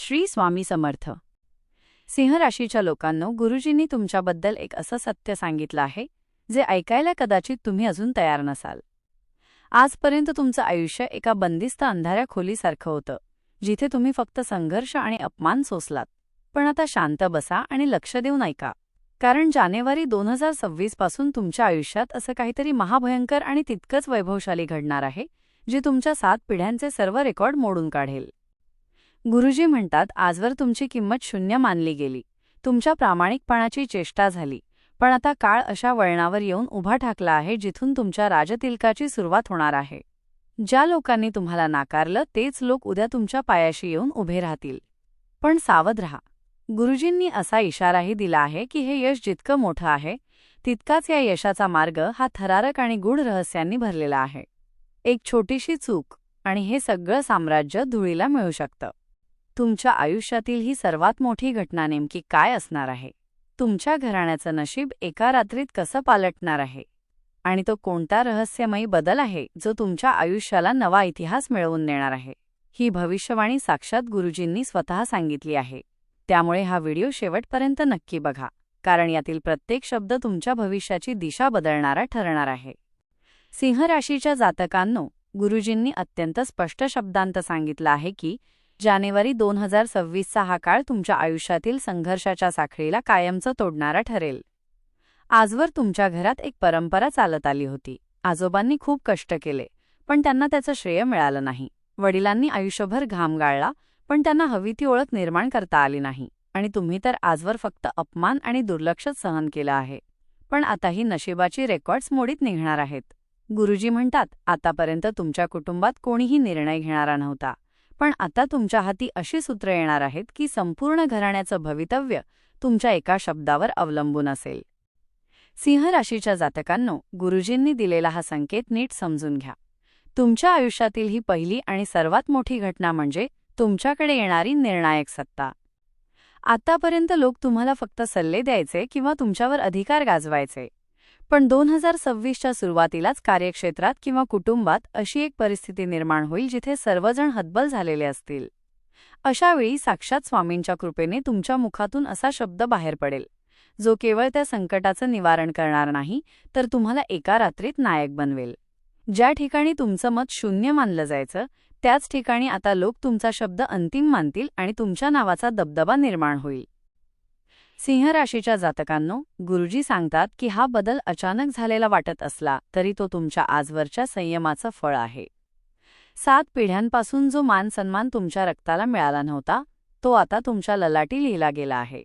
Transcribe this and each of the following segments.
श्री स्वामी समर्थ. सिंह राशीच्या लोकांनो, गुरुजींनी तुमच्याबद्दल एक असं सत्य सांगितलं आहे जे ऐकायला कदाचित तुम्ही अजून तयार नसाल. आजपर्यंत तुमचं आयुष्य एका बंदिस्त अंधाऱ्या खोलीसारखं होतं, जिथे तुम्ही फक्त संघर्ष आणि अपमान सोसलात. पण आता शांत बसा आणि लक्ष देऊन ऐका, कारण जानेवारी 2026 पासून तुमच्या आयुष्यात असं काहीतरी महाभयंकर आणि तितकंच वैभवशाली घडणार आहे, जे तुमच्या 7 पिढ्यांचे सर्व रेकॉर्ड मोडून काढेल. गुरुजी म्हणतात, आजवर तुमची किंमत शून्य मानली गेली, तुमच्या प्रामाणिकपणाची चेष्टा झाली. पण आता काळ अशा वळणावर येऊन उभा ठाकला आहे जिथून तुमच्या राजतिलकाची सुरुवात होणार आहे. ज्या लोकांनी तुम्हाला नाकारलं तेच लोक उद्या तुमच्या पायाशी येऊन उभे राहतील. पण सावध रहा. गुरुजींनी असा इशाराही दिला आहे की हे यश जितकं मोठं आहे, तितकाच या यशाचा मार्ग हा थरारक आणि गूढ रहस्यांनी भरलेला आहे. एक छोटीशी चूक आणि हे सगळं साम्राज्य धुळीला मिळू शकतं. तुमच्या आयुष्यातील ही सर्वात मोठी घटना नेमकी काय असणार आहे? तुमच्या घराण्याचं नशीब एका रात्रीत कसं पालटणार आहे? आणि तो कोणता रहस्यमयी बदल आहे जो तुमच्या आयुष्याला नवा इतिहास मिळवून देणार आहे? ही भविष्यवाणी साक्षात गुरुजींनी स्वतः सांगितली आहे. त्यामुळे हा व्हिडिओ शेवटपर्यंत नक्की बघा, कारण यातील प्रत्येक शब्द तुमच्या भविष्याची दिशा बदलणारा ठरणार आहे. सिंह राशीच्या जातकांनो, गुरुजींनी अत्यंत स्पष्ट शब्दांत सांगितलं आहे की जानेवारी 2026चा हा काळ तुमच्या आयुष्यातील संघर्षाच्या साखळीला कायमचं तोडणारा ठरेल. आजवर तुमच्या घरात एक परंपरा चालत आली होती. आजोबांनी खूप कष्ट केले, पण त्यांना त्याचं श्रेय मिळालं नाही. वडिलांनी आयुष्यभर घाम गाळला, पण त्यांना हवी ती ओळख निर्माण करता आली नाही. आणि तुम्ही तर आजवर फक्त अपमान आणि दुर्लक्षच सहन केलं आहे. पण आता ही नशिबाची रेकॉर्ड्स मोडीत निघणार आहेत. गुरुजी म्हणतात, आतापर्यंत तुमच्या कुटुंबात कोणीही निर्णय घेणारा नव्हता, पण आता तुमच्या हाती अशी सूत्र येणार आहेत की संपूर्ण घराण्याचं भवितव्य तुमच्या एका शब्दावर अवलंबून असेल. सिंह राशीच्या जातकांनो, गुरुजींनी दिलेला हा संकेत नीट समजून घ्या. तुमच्या आयुष्यातील ही पहिली आणि सर्वात मोठी घटना म्हणजे तुमच्याकडे येणारी निर्णायक सत्ता. आतापर्यंत लोक तुम्हाला फक्त सल्ले द्यायचे किंवा तुमच्यावर अधिकार गाजवायचे. पण 2026च्या सुरुवातीलाच कार्यक्षेत्रात किंवा कुटुंबात अशी एक परिस्थिती निर्माण होईल जिथे सर्वजण हतबल झालेले असतील. अशावेळी साक्षात स्वामींच्या कृपेने तुमच्या मुखातून असा शब्द बाहेर पडेल, जो केवळ त्या संकटाचं निवारण करणार नाही, तर तुम्हाला एका रात्रीत नायक बनवेल. ज्या ठिकाणी तुमचं मत शून्य मानलं जायचं, त्याच ठिकाणी आता लोक तुमचा शब्द अंतिम मानतील आणि तुमच्या नावाचा दबदबा निर्माण होईल. सिंह राशीच्या जातकांनो, गुरुजी सांगतात की हा बदल अचानक झालेला वाटत असला तरी तो तुमच्या आजवरच्या संयमाचं फळ आहे. 7 पिढ्यांपासून जो मान सन्मान तुमच्या रक्ताला मिळाला नव्हता, तो आता तुमच्या ललाटी लिहिला गेला आहे.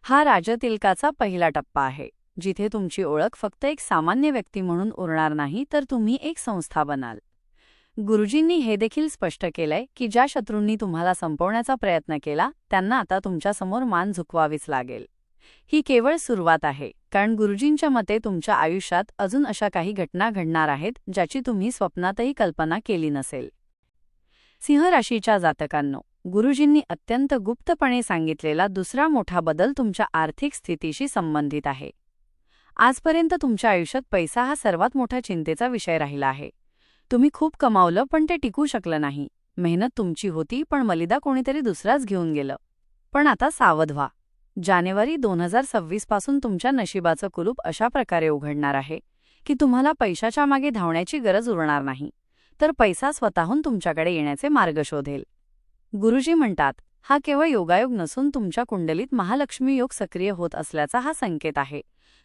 हा राजतिलकाचा पहिला टप्पा आहे, जिथे तुमची ओळख फक्त एक सामान्य व्यक्ती म्हणून उरणार नाही, तर तुम्ही एक संस्था बनाल. गुरुजींनी हे देखील स्पष्ट केलंय की ज्या शत्रूंनी तुम्हाला संपवण्याचा प्रयत्न केला, त्यांना आता तुमच्यासमोर मान झुकवावीच लागेल. ही केवळ सुरुवात आहे, कारण गुरुजींच्या मते तुमच्या आयुष्यात अजून अशा काही घटना घडणार आहेत ज्याची तुम्ही स्वप्नातही कल्पना केली नसेल. सिंह राशीच्या जातकांनो, गुरुजींनी अत्यंत गुप्तपणे सांगितलेला दुसरा मोठा बदल तुमच्या आर्थिक स्थितीशी संबंधित आहे. आजपर्यंत तुमच्या आयुष्यात पैसा हा सर्वात मोठा चिंतेचा विषय राहिला आहे. तुम्ही खूप कमावलं, पण ते टिकू शकलं नाही. मेहनत तुमची होती, पण मलिदा कोणीतरी दुसराच घेऊन गेलं. पण आता सावध व्हा. जानेवारी 2026 पासून तुमच्या नशिबाचं कुलूप अशा प्रकारे उघडणार आहे की तुम्हाला पैशाच्या मागे धावण्याची गरज उरणार नाही, तर पैसा स्वतःहून तुमच्याकडे येण्याचे मार्ग शोधेल. गुरुजी म्हणतात, हा केवळ योगायोग नसून तुमच्या कुंडलीत महालक्ष्मी योग सक्रिय होत असल्याचा हा संकेत आहे,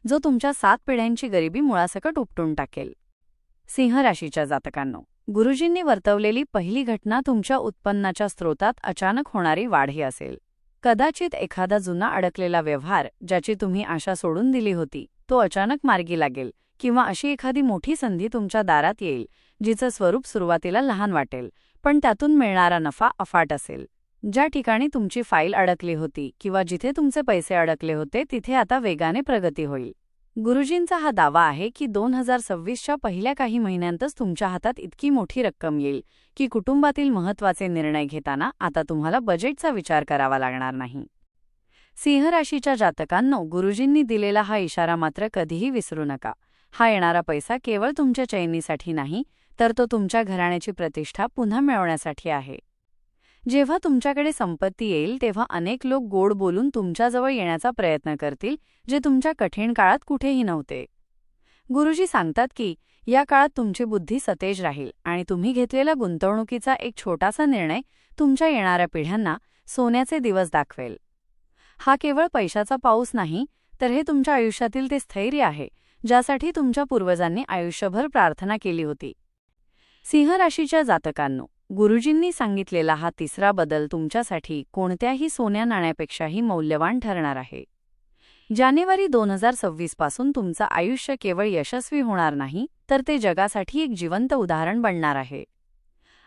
जो तुमच्या 7 पिढ्यांची गरिबी मुळासकट उपटून टाकेल. सिंह राशीच्या जातकांनो, गुरुजींनी वर्तवलेली पहिली घटना तुमच्या उत्पन्नाच्या स्रोतात अचानक होणारी वाढ ही असेल. कदाचित एखादा जुना अडकलेला व्यवहार, ज्याची तुम्ही आशा सोडून दिली होती, तो अचानक मार्गी लागेल, किंवा अशी एखादी मोठी संधी तुमच्या दारात येईल, जिचं स्वरूप सुरुवातीला लहान वाटेल, पण त्यातून मिळणारा नफा अफाट असेल. ज्या ठिकाणी तुमची फाईल अडकली होती किंवा जिथे तुमचे पैसे अडकले होते, तिथे आता वेगाने प्रगती होईल. गुरुजींचा हा दावा आहे की 2026च्या पहिल्या काही महिन्यांतच तुमच्या हातात इतकी मोठी रक्कम येईल की कुटुंबातील महत्त्वाचे निर्णय घेताना आता तुम्हाला बजेटचा विचार करावा लागणार नाही. सिंह राशीच्या जातकांनो, गुरुजींनी दिलेला हा इशारा मात्र कधीही विसरू नका. हा येणारा पैसा केवळ तुमच्या चैनीसाठी नाही, तर तो तुमच्या घराण्याची प्रतिष्ठा पुन्हा मिळवण्यासाठी आहे. जेव्हा तुमच्याकडे संपत्ती येईल तेव्हा अनेक लोक गोड बोलून तुमच्याजवळ येण्याचा प्रयत्न करतील, जे तुमच्या कठीण काळात कुठेही नव्हते. गुरुजी सांगतात की या काळात तुमची बुद्धी सतेज राहील आणि तुम्ही घेतलेला गुंतवणुकीचा एक छोटासा निर्णय तुमच्या येणाऱ्या पिढ्यांना सोन्याचे दिवस दाखवेल. हा केवळ पैशाचा पाऊस नाही, तर हे तुमच्या आयुष्यातील ते स्थैर्य आहे ज्यासाठी तुमच्या पूर्वजांनी आयुष्यभर प्रार्थना केली होती. सिंह राशीच्या जातकांनो, गुरुजींनी सांगितलेला हा तिसरा बदल तुमच्यासाठी कोणत्याही सोन्या नाण्यापेक्षाही मौल्यवान ठरणार आहे. जानेवारी 2026 पासून तुमचं आयुष्य केवळ यशस्वी होणार नाही, तर ते जगासाठी एक जिवंत उदाहरण बनणार आहे.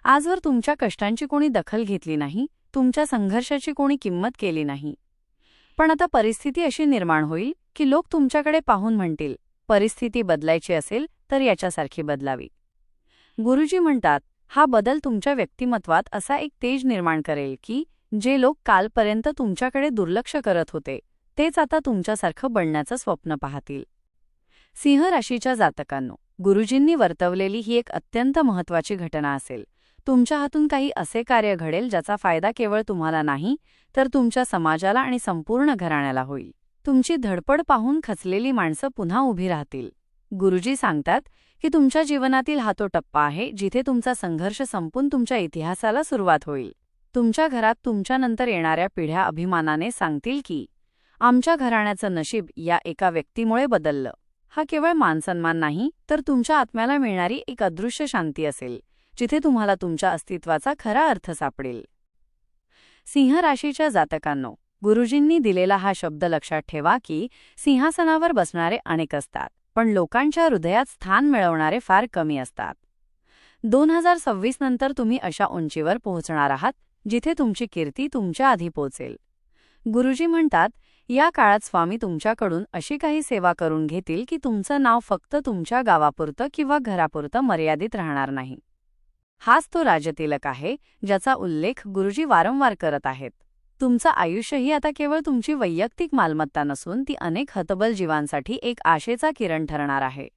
आजवर तुमच्या कष्टांची कोणी दखल घेतली नाही, तुमच्या संघर्षाची कोणी किंमत केली नाही. पण आता परिस्थिती अशी निर्माण होईल की लोक तुमच्याकडे पाहून म्हणतील, परिस्थिती बदलायची असेल तर याच्यासारखी बदलावी. गुरुजी म्हणतात, हा बदल तुमच्या व्यक्तिमत्वात असा एक तेज निर्माण करेल की जे लोक कालपर्यंत तुमच्याकडे दुर्लक्ष करत होते तेच आता तुमच्यासारखं बनण्याचं स्वप्न पाहतील. सिंह राशीच्या जातकांनो, गुरुजींनी वर्तवलेली ही एक अत्यंत महत्त्वाची घटना असेल. तुमच्या हातून काही असे कार्य घडेल ज्याचा फायदा केवळ तुम्हाला नाही, तर तुमच्या समाजाला आणि संपूर्ण घराण्याला होईल. तुमची धडपड पाहून खचलेली माणसं पुन्हा उभी राहतील. गुरुजी सांगतात की तुमच्या जीवनातील हा तो टप्पा आहे जिथे तुमचा संघर्ष संपून तुमच्या इतिहासाला सुरुवात होईल. तुमच्या घरात तुमच्यानंतर येणाऱ्या पिढ्या अभिमानाने सांगतील की आमच्या घराण्याचं नशीब या एका व्यक्तीमुळे बदललं. हा केवळ मानसन्मान नाही, तर तुमच्या आत्म्याला मिळणारी एक अदृश्य शांती असेल, जिथे तुम्हाला तुमच्या अस्तित्वाचा खरा अर्थ सापडेल. सिंह राशीच्या जातकांनो, गुरुजींनी दिलेला हा शब्द लक्षात ठेवा की सिंहासनावर बसणारे अनेक असतात, पण लोकांच्या हृदयात स्थान मिळवणारे फार कमी असतात. 2026 नंतर तुम्ही अशा उंचीवर पोहोचणार आहात जिथे तुमची कीर्ती तुमच्या आधी पोहोचेल. गुरुजी म्हणतात, या काळात स्वामी तुमच्याकडून अशी काही सेवा करून घेतील की तुमचं नाव फक्त तुमच्या गावापुरतं किंवा घरापुरतं मर्यादित राहणार नाही. हाच तो राजतिलक आहे ज्याचा उल्लेख गुरुजी वारंवार करत आहेत. तुमचं आयुष्यही आता केवळ तुमची वैयक्तिक मालमत्ता नसून ती अनेक हतबल जीवांसाठी एक आशेचा किरण ठरणार आहे.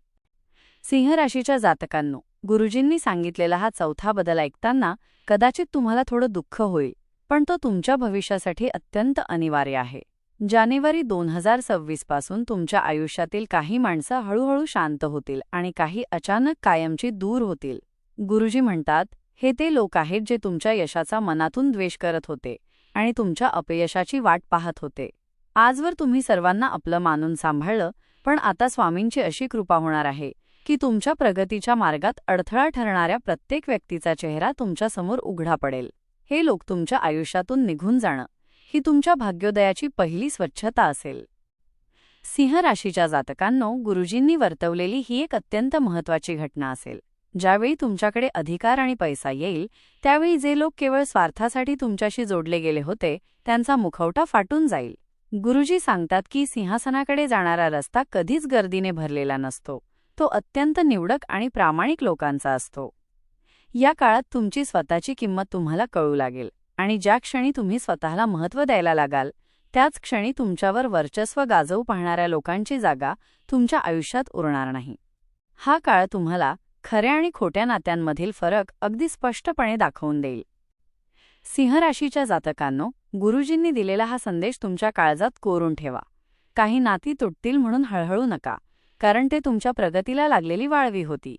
सिंह राशीच्या जातकांनो, गुरुजींनी सांगितलेला हा चौथा बदल ऐकताना कदाचित तुम्हाला थोडं दुःख होईल, पण तो तुमच्या भविष्यासाठी अत्यंत अनिवार्य आहे. जानेवारी 2026 पासून तुमच्या आयुष्यातील काही माणसं हळूहळू शांत होतील आणि काही अचानक कायमची दूर होतील. गुरुजी म्हणतात, हे ते लोक आहेत जे तुमच्या यशाचा मनातून द्वेष करत होते आणि तुमच्या अपयशाची वाट पाहत होते. आजवर तुम्ही सर्वांना आपलं मानून सांभाळलं, पण आता स्वामींची अशी कृपा होणार आहे की तुमच्या प्रगतीच्या मार्गात अडथळा ठरणाऱ्या प्रत्येक व्यक्तीचा चेहरा तुमच्यासमोर उघडा पडेल. हे लोक तुमच्या आयुष्यातून निघून जाणं ही तुमच्या भाग्योदयाची पहिली स्वच्छता असेल. सिंह राशीच्या जातकांनो, गुरुजींनी वर्तवलेली ही एक अत्यंत महत्त्वाची घटना असेल. ज्यावेळी तुमच्याकडे अधिकार आणि पैसा येईल, त्यावेळी जे लोक केवळ स्वार्थासाठी तुमच्याशी जोडले गेले होते त्यांचा मुखवटा फाटून जाईल. गुरुजी सांगतात की सिंहासनाकडे जाणारा रस्ता कधीच गर्दीने भरलेला नसतो, तो अत्यंत निवडक आणि प्रामाणिक लोकांचा असतो. या काळात तुमची स्वतःची किंमत तुम्हाला कळू लागेल आणि ज्या क्षणी तुम्ही स्वतःला महत्त्व द्यायला लागाल, त्याच क्षणी तुमच्यावर वर्चस्व गाजवू पाहणाऱ्या लोकांची जागा तुमच्या आयुष्यात उरणार नाही. हा काळ तुम्हाला खऱ्या आणि खोट्या नात्यांमधील फरक अगदी स्पष्टपणे दाखवून देईल. सिंह राशीच्या जातकांनो, गुरुजींनी दिलेला हा संदेश तुमच्या काळजात कोरून ठेवा. काही नाती तुटतील म्हणून हळहळू नका, कारण ते तुमच्या प्रगतीला लागलेली वाळवी होती.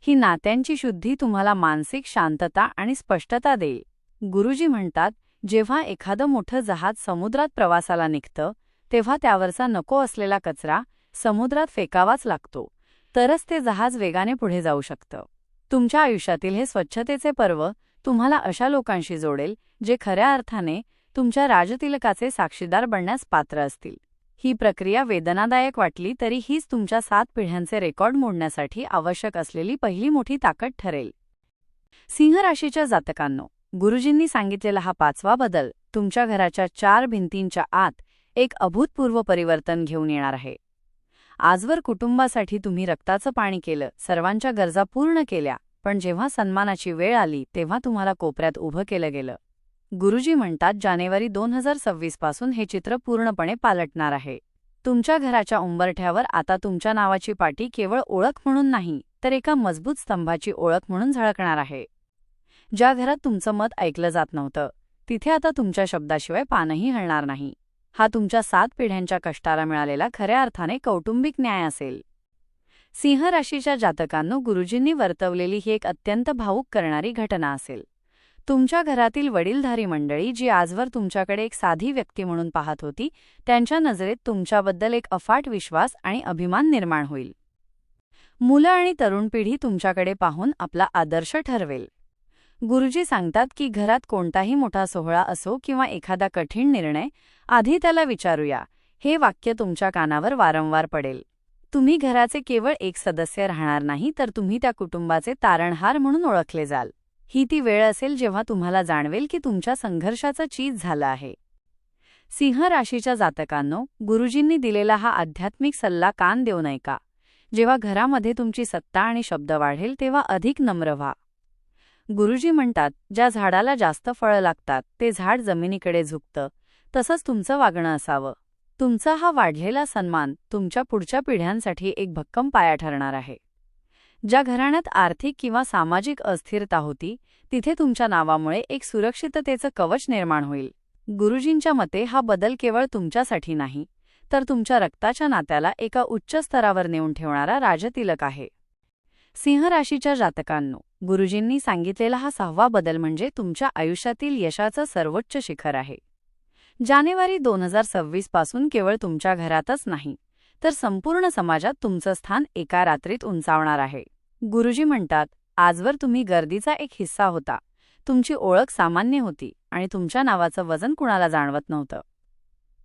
ही नात्यांची शुद्धी तुम्हाला मानसिक शांतता आणि स्पष्टता देईल. गुरुजी म्हणतात, जेव्हा एखादं मोठं जहाज समुद्रात प्रवासाला निघतं, तेव्हा त्यावरचा नको असलेला कचरा समुद्रात फेकावाच लागतो, तरच ते जहाज वेगाने पुढे जाऊ शकतं. तुमच्या आयुष्यातील हे स्वच्छतेचे पर्व तुम्हाला अशा लोकांशी जोडेल जे खऱ्या अर्थाने तुमच्या राजतिलकाचे साक्षीदार बनण्यास पात्र असतील. ही प्रक्रिया वेदनादायक वाटली तरी हीच तुमच्या 7 पिढ्यांचे रेकॉर्ड मोडण्यासाठी आवश्यक असलेली पहिली मोठी ताकद ठरेल. सिंह राशीच्या जातकांनो, गुरुजींनी सांगितलेला हा 5वा बदल तुमच्या घराच्या 4 भिंतींच्या आत एक अभूतपूर्व परिवर्तन घेऊन येणार आहे. आजवर कुटुंबासाठी तुम्ही रक्ताचं पाणी केलं, सर्वांच्या गरजा पूर्ण केल्या, पण जेव्हा सन्मानाची वेळ आली तेव्हा तुम्हाला कोपऱ्यात उभं केलं गेलं. गुरुजी म्हणतात, जानेवारी 2026 पासून हे चित्र पूर्णपणे पालटणार आहे. तुमच्या घराच्या उंबरठ्यावर आता तुमच्या नावाची पाटी केवळ ओळख म्हणून नाही, तर एका मजबूत स्तंभाची ओळख म्हणून झळकणार आहे. ज्या घरात तुमचं मत ऐकलं जात नव्हतं तिथे आता तुमच्या शब्दाशिवाय पानही हलणार नाही. हा तुमच्या 7 पिढ्यांच्या कष्टाला मिळालेला खऱ्या अर्थाने कौटुंबिक न्याय असेल. सिंह राशीच्या जातकांनो, गुरुजींनी वर्तवलेली ही एक अत्यंत भावूक करणारी घटना असेल. तुमच्या घरातील वडीलधारी मंडळी जी आजवर तुमच्याकडे एक साधी व्यक्ती म्हणून पाहत होती, त्यांच्या नजरेत तुमच्याबद्दल एक अफाट विश्वास आणि अभिमान निर्माण होईल. मुलं आणि तरुण पिढी तुमच्याकडे पाहून आपला आदर्श ठरवेल. गुरुजी सांगतात की घरात कोणताही मोठा सोहळा असो किंवा एखादा कठीण निर्णय, आधी त्याला विचारूया, हे वाक्य तुमच्या कानावर वारंवार पडेल. तुम्ही घराचे केवळ एक सदस्य राहणार नाही, तर तुम्ही त्या कुटुंबाचे तारणहार म्हणून ओळखले जाल. ही ती वेळ असेल जेव्हा तुम्हाला जाणवेल की तुमच्या संघर्षाचं चीज झालं आहे. सिंह राशीच्या जातकांनो, गुरुजींनी दिलेला हा आध्यात्मिक सल्ला कान देऊन ऐका. जेव्हा घरामध्ये तुमची सत्ता आणि शब्द वाढेल तेव्हा अधिक नम्र व्हा. गुरुजी म्हणतात, ज्या झाडाला जास्त फळं लागतात ते झाड जमिनीकडे झुकतं, तसंच तुमचं वागणं असावं. तुमचा हा वाढलेला सन्मान तुमच्या पुढच्या पिढ्यांसाठी एक भक्कम पाया ठरणार आहे. ज्या घराण्यात आर्थिक किंवा सामाजिक अस्थिरता होती तिथे तुमच्या नावामुळे एक सुरक्षिततेचं कवच निर्माण होईल. गुरुजींच्या मते हा बदल केवळ तुमच्यासाठी नाही, तर तुमच्या रक्ताच्या नात्याला एका उच्च स्तरावर नेऊन ठेवणारा राजतिलक आहे. सिंह राशीच्या जातकांनो, गुरुजींनी सांगितलेला हा 6वा बदल म्हणजे तुमच्या आयुष्यातील यशाचं सर्वोच्च शिखर आहे. जानेवारी 2026 पासून केवळ तुमच्या घरातच नाही, तर संपूर्ण समाजात तुमचं स्थान एका रात्रीत उंचावणार आहे. गुरुजी म्हणतात, आजवर तुम्ही गर्दीचा एक हिस्सा होता. तुमची ओळख सामान्य होती आणि तुमच्या नावाचं वजन कुणाला जाणवत नव्हतं.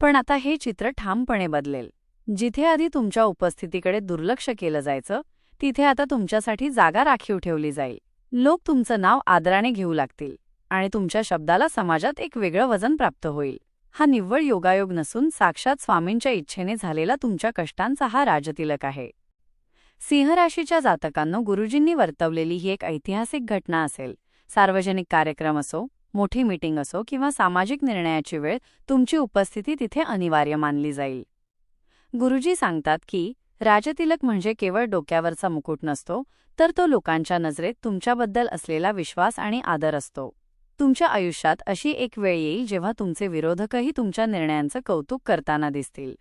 पण आता हे चित्र ठामपणे बदलेल. जिथे आधी तुमच्या उपस्थितीकडे दुर्लक्ष केलं जायचं, तिथे आता तुमच्यासाठी जागा राखीव ठेवली जाईल. लोक तुमचं नाव आदराने घेऊ लागतील आणि तुमच्या शब्दाला समाजात एक वेगळं वजन प्राप्त होईल. हा निव्वळ योगायोग नसून साक्षात स्वामींच्या इच्छेने झालेला तुमच्या कष्टांचा हा राजतिलक आहे. सिंह राशीच्या जातकांनो, गुरुजींनी वर्तवलेली ही एक ऐतिहासिक घटना असेल. सार्वजनिक कार्यक्रम असो, मोठी मीटिंग असो किंवा सामाजिक निर्णयाची वेळ, तुमची उपस्थिती तिथे अनिवार्य मानली जाईल. गुरुजी सांगतात की राजतिलक म्हणजे केवळ डोक्यावरचा मुकुट नसतो, तर तो लोकांच्या नजरेत तुमच्याबद्दल असलेला विश्वास आणि आदर असतो. तुमच्या आयुष्यात अशी एक वेळ येईल जेव्हा तुमचे विरोधकही तुमच्या निर्णयांचं कौतुक करताना दिसतील.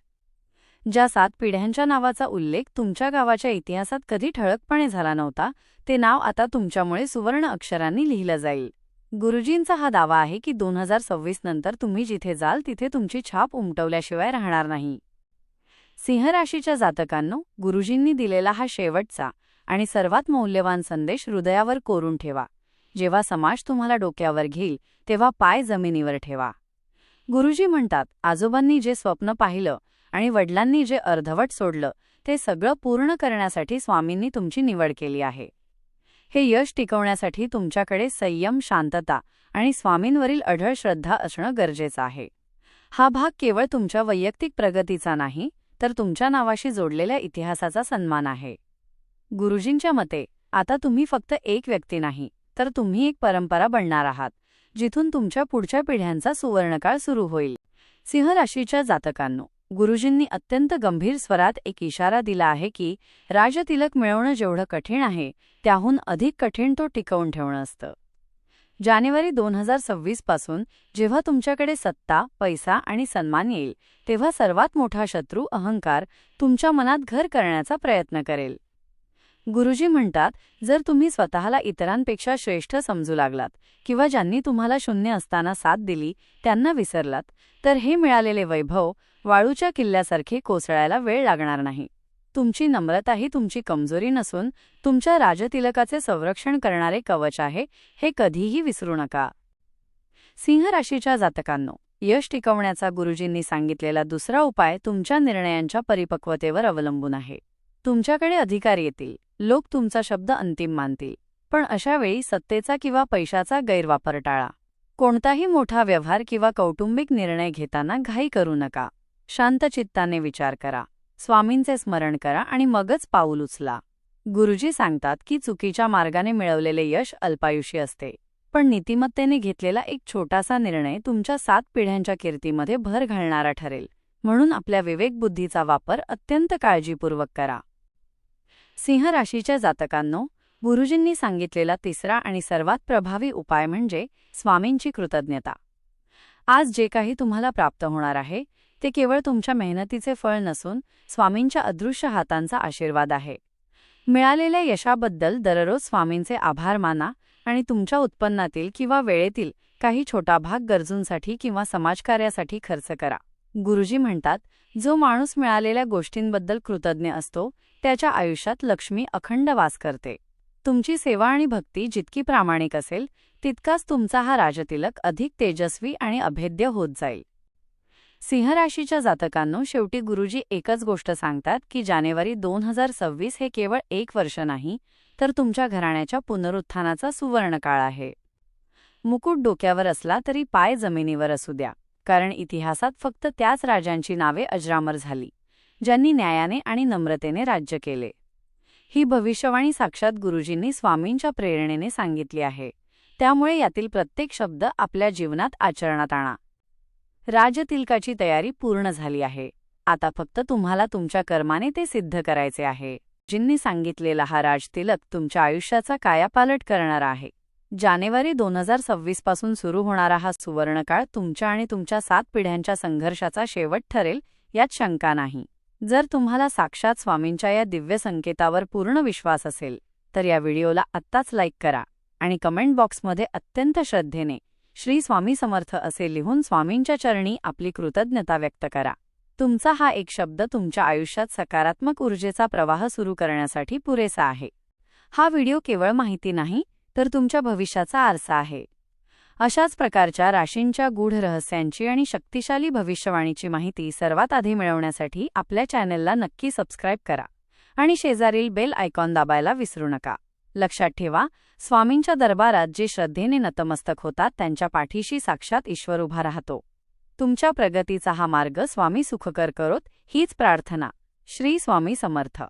ज्या 7 पिढ्यांच्या नावाचा उल्लेख तुमच्या गावाच्या इतिहासात कधी ठळकपणे झाला नव्हता, ते नाव आता तुमच्यामुळे सुवर्ण अक्षरांनी लिहिलं जाईल. गुरुजींचा हा दावा आहे की 2026 नंतर तुम्ही जिथे जाल तिथे तुमची छाप उमटवल्याशिवाय राहणार नाही. सिंह राशीच्या जातकांनो, गुरुजींनी दिलेला हा शेवटचा आणि सर्वात मौल्यवान संदेश हृदयावर कोरून ठेवा. जेव्हा समाज तुम्हाला डोक्यावर घेईल तेव्हा पाय जमिनीवर ठेवा. गुरुजी म्हणतात, आजोबांनी जे स्वप्न पाहिलं आणि वडिलांनी जे अर्धवट सोडलं, ते सगळं पूर्ण करण्यासाठी स्वामींनी तुमची निवड केली आहे. हे यश टिकवण्यासाठी तुमच्याकडे संयम, शांतता आणि स्वामींवरील अढळ श्रद्धा असणं गरजेचं आहे. हा भाग केवळ तुमच्या वैयक्तिक प्रगतीचा नाही, तर तुमच्या नावाशी जोडलेल्या इतिहासाचा सन्मान आहे. गुरुजींच्या मते आता तुम्ही फक्त एक व्यक्ती नाही, तर तुम्ही एक परंपरा बनणार आहात, जिथून तुमच्या पुढच्या पिढ्यांचा सुवर्णकाळ सुरू होईल. सिंह राशीच्या जातकांनो, गुरुजींनी अत्यंत गंभीर स्वरात एक इशारा दिला आहे की राजतिलक मिळवणं जेवढं कठीण आहे, त्याहून अधिक कठीण तो टिकवून ठेवणं असतं. जानेवारी 2026 पासून जेव्हा तुमच्याकडे सत्ता, पैसा आणि सन्मान येईल, तेव्हा सर्वात मोठा शत्रू अहंकार तुमच्या मनात घर करण्याचा प्रयत्न करेल. गुरुजी म्हणतात, जर तुम्ही स्वतःला इतरांपेक्षा श्रेष्ठ समजू लागलात किंवा ज्यांनी तुम्हाला शून्य असताना साथ दिली त्यांना विसरलात, तर हे मिळालेले वैभव वाळूच्या किल्ल्यासारखे कोसळायला वेळ लागणार नाही. तुमची नम्रता ही तुमची कमजोरी नसून तुमच्या राजतिलकाचे संरक्षण करणारे कवच आहे, हे कधीही विसरू नका. सिंह राशीच्या जातकांनो, यश टिकवण्याचा गुरुजींनी सांगितलेला दुसरा उपाय तुमच्या निर्णयांच्या परिपक्वतेवर अवलंबून आहे. तुमच्याकडे अधिकार येतील, लोक तुमचा शब्द अंतिम मानतील, पण अशा वेळी सत्तेचा किंवा पैशाचा गैरवापर टाळा. कोणताही मोठा व्यवहार किंवा कौटुंबिक निर्णय घेताना घाई करू नका. शांत चित्ताने विचार करा, स्वामींचे स्मरण करा आणि मगच पाऊल उचला. गुरुजी सांगतात की चुकीच्या मार्गाने मिळवलेले यश अल्पायुषी असते, पण नीतिमत्तेने घेतलेला एक छोटासा निर्णय तुमच्या 7 पिढ्यांच्या कीर्तीमध्ये भर घालणारा ठरेल. म्हणून आपल्या विवेकबुद्धीचा वापर अत्यंत काळजीपूर्वक करा. सिंह राशीच्या जातकांनो, गुरुजींनी सांगितलेला तिसरा आणि सर्वात प्रभावी उपाय म्हणजे स्वामींची कृतज्ञता. आज जे काही तुम्हाला प्राप्त होणार आहे ते केवळ तुमच्या मेहनतीचे फळ नसून स्वामींच्या अदृश्य हातांचा आशीर्वाद आहे. मिळालेल्या यशाबद्दल दररोज स्वामींचे आभार माना आणि तुमच्या उत्पन्नातील किंवा वेळेतील काही छोटा भाग गरजूंसाठी किंवा समाजकार्यासाठी खर्च करा. गुरुजी म्हणतात, जो माणूस मिळालेल्या गोष्टींबद्दल कृतज्ञ असतो त्याच्या आयुष्यात लक्ष्मी अखंड वास करते. तुमची सेवा आणि भक्ती जितकी प्रामाणिक असेल तितकाच तुमचा हा राजतिलक अधिक तेजस्वी आणि अभेद्य होत जाईल. सिंह राशीच्या जातकांनो, शेवटी गुरुजी एकच गोष्ट सांगतात की जानेवारी 2026 हे केवळ एक वर्ष नाही तर तुमच्या घराण्याच्या पुनरुत्थानाचा सुवर्णकाळ आहे. मुकुट डोक्यावर असला तरी पाय जमिनीवर असू द्या, कारण इतिहासात फक्त त्याच राजांची नावे अजरामर झाली ज्यांनी न्यायाने आणि नम्रतेने राज्य केले. ही भविष्यवाणी साक्षात गुरुजींनी स्वामींच्या प्रेरणेने सांगितली आहे, त्यामुळे यातील प्रत्येक शब्द आपल्या जीवनात आचरणात आणा. राजतिलकाची तयारी पूर्ण झाली आहे. आता फक्त तुम्हाला तुमच्या कर्माने ते सिद्ध करायचे आहे. जिंनी सांगितलेला हा राजतिलक तुमच्या आयुष्याचा कायापालट करणारा आहे. जानेवारी 2026 पासून सुरू होणारा हा सुवर्णकाळ तुमच्या आणि तुमच्या 7 पिढ्यांच्या संघर्षाचा शेवट ठरेल यात शंका नाही. जर तुम्हाला साक्षात स्वामींच्या या दिव्य संकेतावर पूर्ण विश्वास असेल तर या व्हिडिओला आत्ताच लाईक करा आणि कमेंट बॉक्समध्ये अत्यंत श्रद्धेने श्री स्वामी समर्थ असे लिहून स्वामींच्या चरणी आपली कृतज्ञता व्यक्त करा. तुमचा हा एक शब्द तुमच्या आयुष्यात सकारात्मक ऊर्जेचा प्रवाह सुरू करण्यासाठी पुरेसा आहे. हा व्हिडिओ केवळ माहिती नाही तर तुमच्या भविष्याचा आरसा आहे. अशाच प्रकारच्या राशींच्या गूढ रहस्यांची आणि शक्तिशाली भविष्यवाणीची माहिती सर्वात आधी मिळवण्यासाठी आपल्या चॅनेलला नक्की सबस्क्राईब करा आणि शेजारील बेल आयकॉन दाबायला विसरू नका. लक्षात ठेवा, स्वामींच्या दरबारात जे श्रद्धेने नतमस्तक होतात त्यांच्या पाठीशी साक्षात ईश्वर उभा राहतो. तुमच्या प्रगतीचा हा मार्ग स्वामी सुखकर करोत हीच प्रार्थना. श्री स्वामी समर्थ.